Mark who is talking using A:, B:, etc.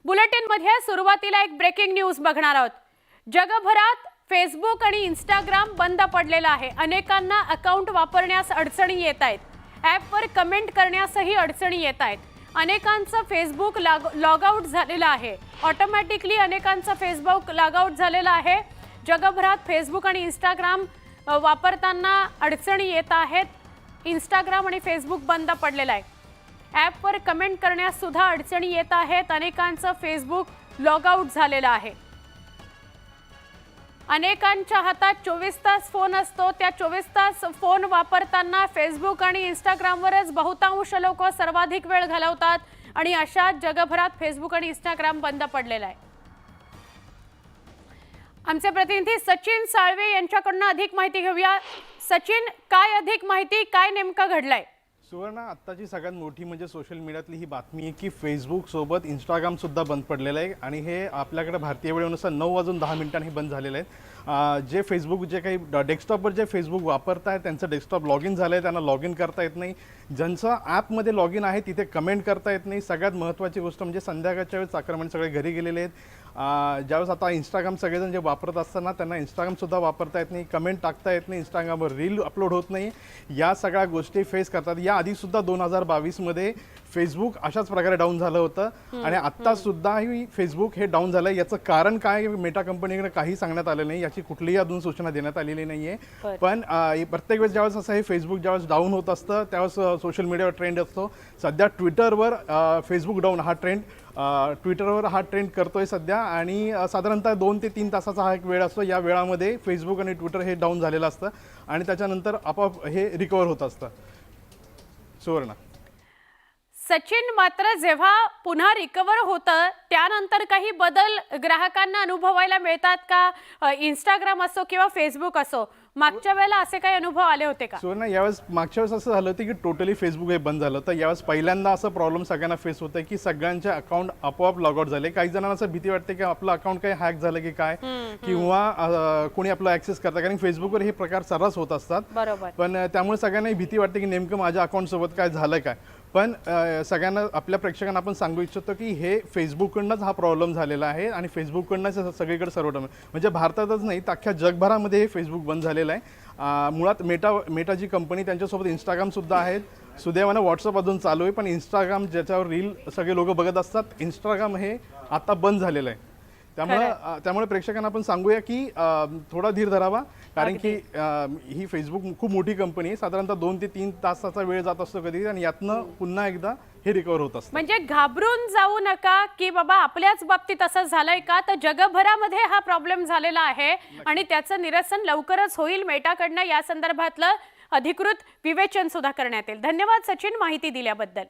A: बुलेटिनमध्ये सुरुवातीला एक breaking news बघणार आहोत। जगभरात फेसबुक आणि इंस्टाग्राम बंद पडलेला आहे। अनेकांना अकाउंट वापरण्यास अडचणी येत आहेत। ॲपवर कमेंट करण्यासही अडचणी येत आहेत। अनेकांचं फेसबुक लॉग आउट झालेलं आहे। ऑटोमॅटिकली अनेकांचं फेसबुक लॉग आउट झालेलं आहे। जगभरात फेसबुक आणि इंस्टाग्राम वापरताना अडचणी येत आहेत। इंस्टाग्राम आणि फेसबुक बंद पडलेलं आहे। ॲपवर कमेंट करण्यास सुद्धा अडचणी येत आहेत। अनेकांचं फेसबुक लॉग आउट झालेलं आहे। अनेकांच्या हातात 24 तास फोन असतो। त्या 24 तास फोन वापरताना फेसबुक आणि इंस्टाग्रामवरच बहुतांश लोक सर्वाधिक वेळ घालवतात आणि अशात जगभरात फेसबुक आणि इंस्टाग्राम बंद पडलेला आहे। आमचे प्रतिनिधी सचिन साळवे यांच्याकडून अधिक माहिती घेऊया। सचिन, काय अधिक माहिती, काय नेमकं घडलंय?
B: सुवर्णा, आत्ताची सगळ्यात मोठी म्हणजे सोशल मीडियातली ही बातमी आहे की फेसबुक सोबत इंस्टाग्राम सुद्धा बंद पडलेलं आहे आणि हे आपल्याकडे भारतीय वेळेनुसार 9:10 हे बंद झालेलं आहे। जे फेसबुक जे काही डेस्कटॉपवर जे फेसबुक वापरताय त्यांचं डेस्कटॉप लॉग इन झालं आहे, त्यांना लॉग इन करता येत नाही। ज्यांचं ॲपमध्ये लॉग इन आहे तिथे कमेंट करता येत नाही। सगळ्यात महत्त्वाची गोष्ट म्हणजे संध्याकाळच्या वेळेस चाकरमानी सगळे घरी गेलेले आहेत। ज्यावेळेस आता इंस्टाग्राम सगळेजण जे वापरत असताना त्यांना इंस्टाग्रामसुद्धा वापरता येत नाही, कमेंट टाकता येत नाही, इंस्टाग्रामवर रील अपलोड होत नाही। या सगळ्या गोष्टी फेस करतात। या आधीसुद्धा 2022 मध्ये फेसबुक अशाच प्रकारे डाऊन झालं होतं आणि आत्ता सुद्धा ही फेसबुक हे डाऊन झालं। याचं कारण काय मेटा कंपनीकडे काही सांगण्यात आलं नाही, याची कुठलीही अजून सूचना देण्यात आलेली नाही आहे। पण प्रत्येक वेळेस ज्यावेळेस असं हे फेसबुक ज्यावेळेस डाऊन होत असतं त्यावेळेस सोशल मीडियावर ट्रेंड असतो। सध्या ट्विटरवर फेसबुक डाऊन हा ट्रेंड ट्विटरवर हा ट्रेंड करतोय सध्या आणि साधारणतः 2 ते 3 तासाचा हा एक वेळ असतो। या वेळामध्ये फेसबुक आणि ट्विटर हे डाऊन झालेलं असतं आणि त्याच्यानंतर आपोआप हे रिकवर होत असतं। सुवर्ण,
A: सचिन, मात्र जेव्हा पुन्हा रिकवर होतं त्यानंतर काही बदल ग्राहकांना अनुभवायला मिळतात का? इंस्टाग्राम असो किंवा फेसबुक असो, मागच्या वेळेला असे काही अनुभव आले होते का?
B: सुवर्ण, यावेळेस मागच्या वेळेस असं झालं होतं की टोटली फेसबुक हे बंद झालं होतं। यावेळेस पहिल्यांदा असं प्रॉब्लेम सगळ्यांना फेस होतं की सगळ्यांचे अकाउंट आपोआप लॉग आउट झाले। काही जणांना असं भीती वाटते की आपलं अकाउंट काही हॅक झालं की काय, किंवा कोणी आपलं ऍक्सेस करतं, कारण फेसबुकवर हे प्रकार सर्रास होत असतात।
A: बरोबर।
B: पण त्यामुळे सगळ्यांना भीती वाटते की नेमकं माझ्या अकाउंट सोबत काय झालं काय। पण सगळ्यांना आपल्या प्रेक्षकांना आपण सांगू इच्छितो की हे फेसबुककडूनच हा प्रॉब्लेम झालेला आहे आणि फेसबुककडूनच सगळीकडे सर्व म्हणजे भारतातच नाही तर अख्ख्या जगभरामध्ये हे फेसबुक बंद झालेलं आहे। मुळात मेटा जी कंपनी त्यांच्यासोबत इंस्टाग्राम सुद्धा आहेत। सुदैवानं व्हॉट्सअप अजून चालू आहे, पण इंस्टाग्राम ज्याच्यावर रील सगळे लोक बघत असतात, इंस्टाग्राम हे आता बंद झालेलं आहे। त्यामुळे प्रेक्षकांना आपण सांगूया की थोडा धीर धरावा, कारण की ही फेसबुक खूप मोठी कंपनी आहे। साधारणतः 2 ते 3 तासाचा वेळ जात असतो कधी आणि यातनं पुन्हा एकदा हे रिकवर होत असतं।
A: म्हणजे घाबरून जाऊ नका की बाबा आपल्याच बाबतीत असं झालंय का, तर जगभरामध्ये हा प्रॉब्लेम झालेला आहे आणि त्याचं निरसन लवकरच होईल। मेटाकडनं या संदर्भातलं अधिकृत विवेचन सुद्धा करण्यात येईल। धन्यवाद सचिन, माहिती दिल्याबद्दल।